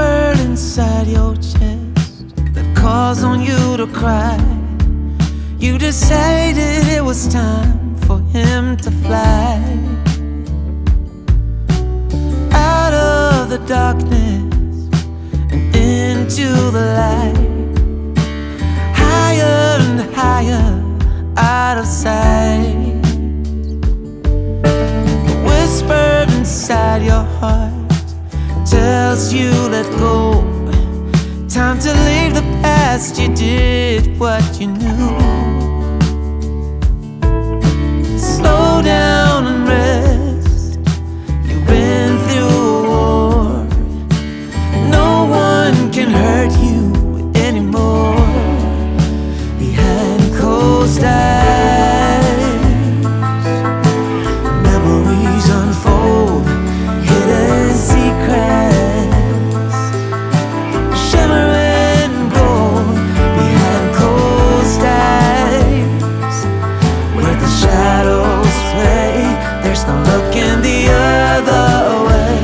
Blackbird inside your chest that calls on you to cry. You decided it was time for him to fly out of the darkness and into the light, higher and higher out of sight. The whisper inside your heart tells you let go. Time to leave the past, you did what you knew. Slow down and rest, you've been through a war. No one can hurt you anymore. Behind closed eyes, memories unfold, hidden secrets, shimmering gold. Behind closed eyes, where the shadows play, there's no looking the other way.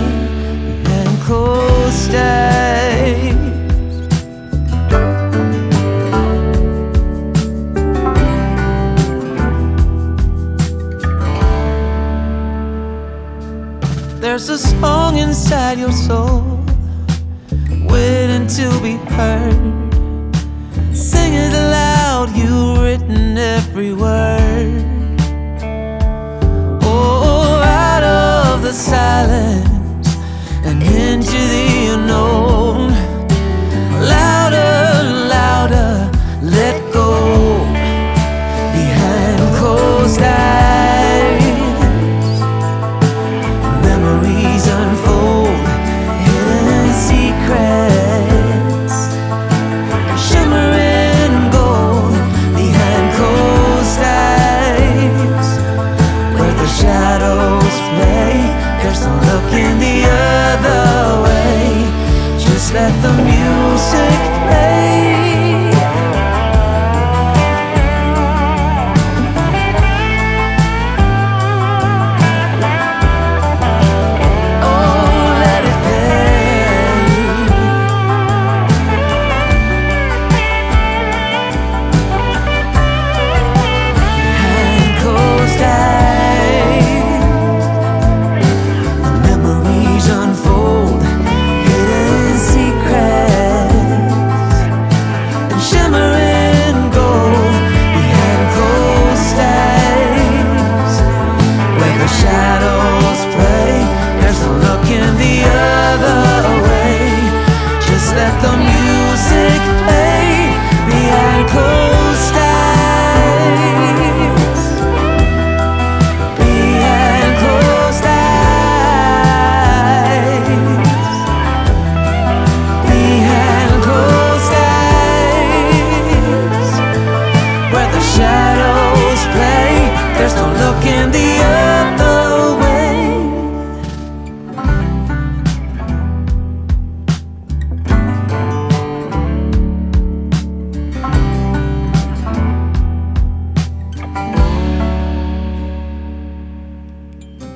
Behind closed eyes, there's a song inside your soul waiting to be heard. Sing it aloud, you've written every word. Oh, out of the silence and into the unknown. Louder and louder, let go. Behind closed eyes, memories unfold, hidden secrets, shimmering gold. Behind closed eyes, where the shadows play, there's no looking the other way. Just let the music play.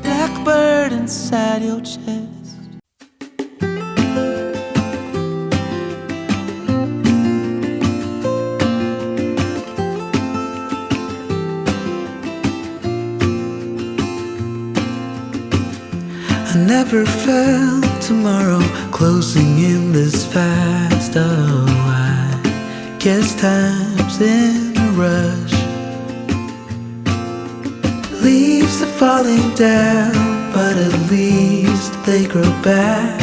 Blackbird inside your chest. I never felt tomorrow closing in this fast. Oh, I guess time's in a rush. Leaves are falling down, but at least they grow back,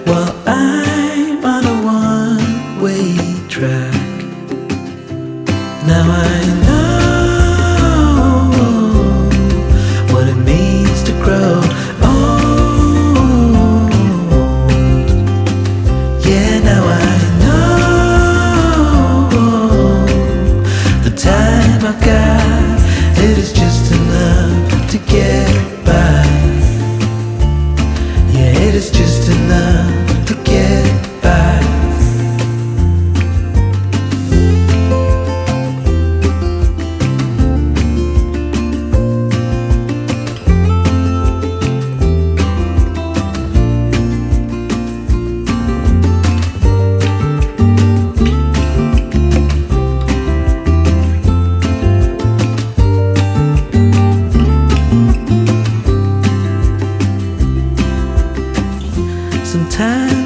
while I'm on a one-way track. Now I know what it means to grow old. Yeah, now I know the time I've got, it is just enough to get by. Yeah, it is just enough to get by.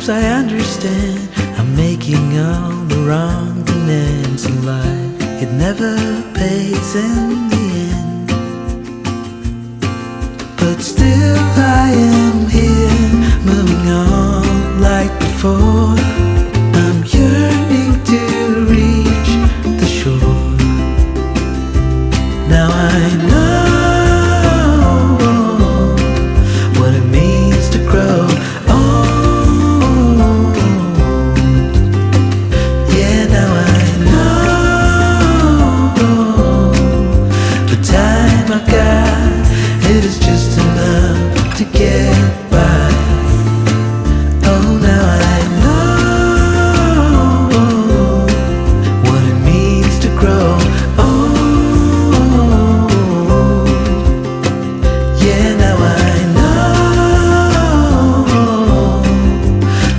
Cause I understand I'm making all the wrong demands in life. It never pays in the end, but still I am here, moving on like before. I'm yearning to reach the shore. Now I know what it means to grow old. Yeah, now I know the time I've got, it is just enough to get by. Oh, now I know what it means to grow old. Yeah, now I know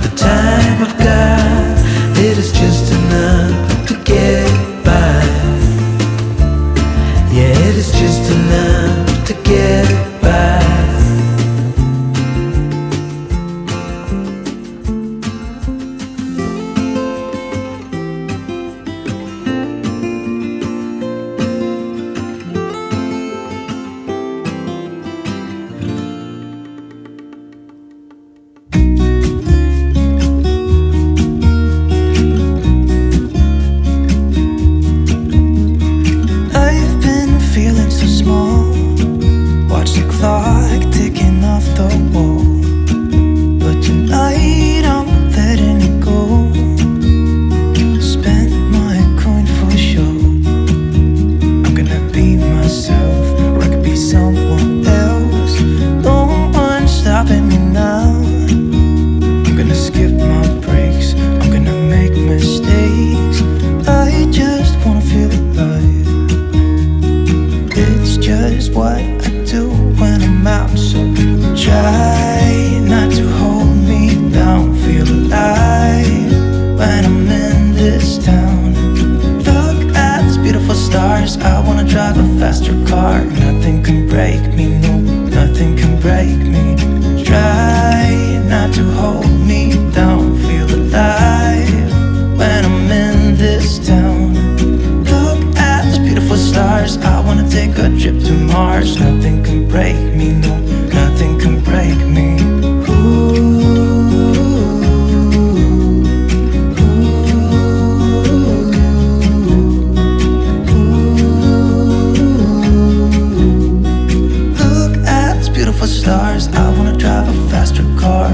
the time I've got, it is just enough to get by. Yeah, it is just enough to get by. Watch the clock ticking off the wall, but tonight I'm letting it go. Spend my coin for sure. I'm gonna be myself, or I could be someone else. No one's stopping me now. I'm gonna skip my breaks, I'm gonna make mistakes. I just wanna feel alive. It's just what I do when I'm out, so try not to hold me down. Feel alive when I'm in this town. Look at these beautiful stars, I wanna drive a faster car. Nothing can break me, no, nothing can break me. Try not to hold me down. Feel alive when I'm in this town. Look at these beautiful stars, I wanna take a trip to Mars. Nothing can break me, no, nothing can break me. Look at these beautiful stars, I wanna drive a faster car.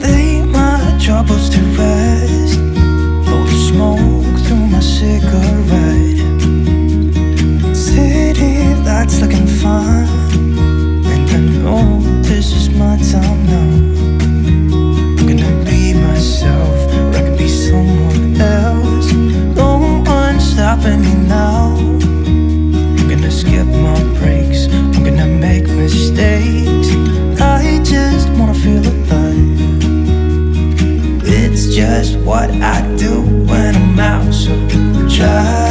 Lay my troubles to rest, blow the smoke through my cigarette. City lights looking fine, and I know this is my time now. I'm gonna be myself, or I could be someone else. No one's stopping me now. I'm gonna skip my breaks, I'm gonna make mistakes. I just wanna feel alive. It's just what I do when I'm out, so try